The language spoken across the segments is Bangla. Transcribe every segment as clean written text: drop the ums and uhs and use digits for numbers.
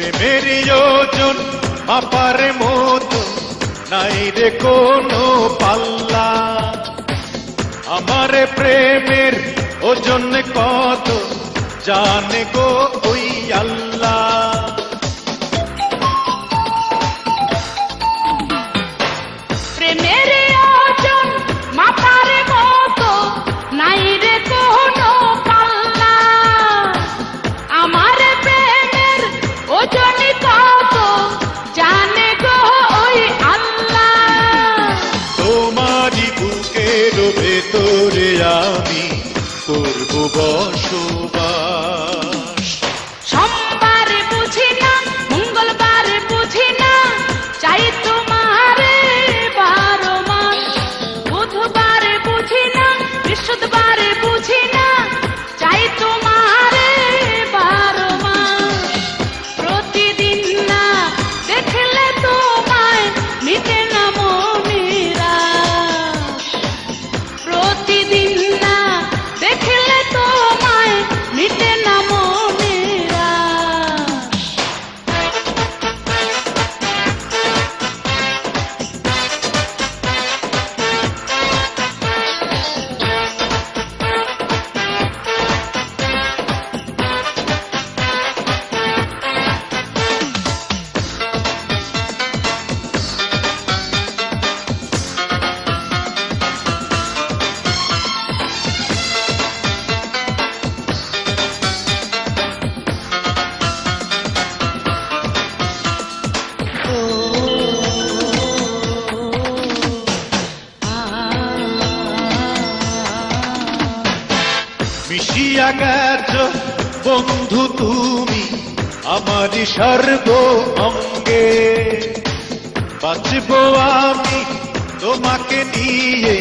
প্রেমের ওজন মাপার মতো নাই রে কোনো পাল্লা। আমার প্রেমের ওজন কত জানে গো ওই আল্লাহ। প্রেমের ওজন মাপার মতো নাই রে কোনো পাল্লা। আমার প্রেমের ওজন কত জানে গো ওই আল্লাহ। তোমারই বুকের ভেতরে আমি করব বসবাস। সোমবার বুঝি না, মঙ্গলবার বুঝি না, চাই তোমারে 12 মাস। বুধবার বুঝি না, বৃহস্পতিবার বুঝি না, চাই তোমারে 12 মাস। প্রতিদিন না দেখলে তোমায় মিটে না মনিরাশ। প্রতিদিন না দেখলে তোমায় মিটে না মনিরাশ। মিশিয়া গেছ বন্ধু তুমি আমারই সর্ব অঙ্গে। বাঁচব আমি তোমাকে নিয়ে,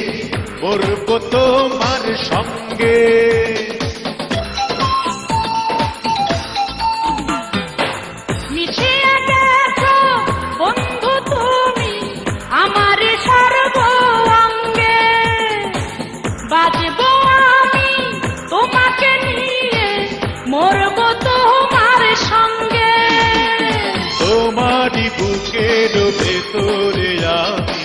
মরব তোমার সঙ্গে। মিশিয়ে গেছো বন্ধু তুমি আমার সর্ব অঙ্গে। বাজবো আমি তোমাকে নিয়ে, মরব তোমার সঙ্গে। তোমারই বুকের ভেতরে আমি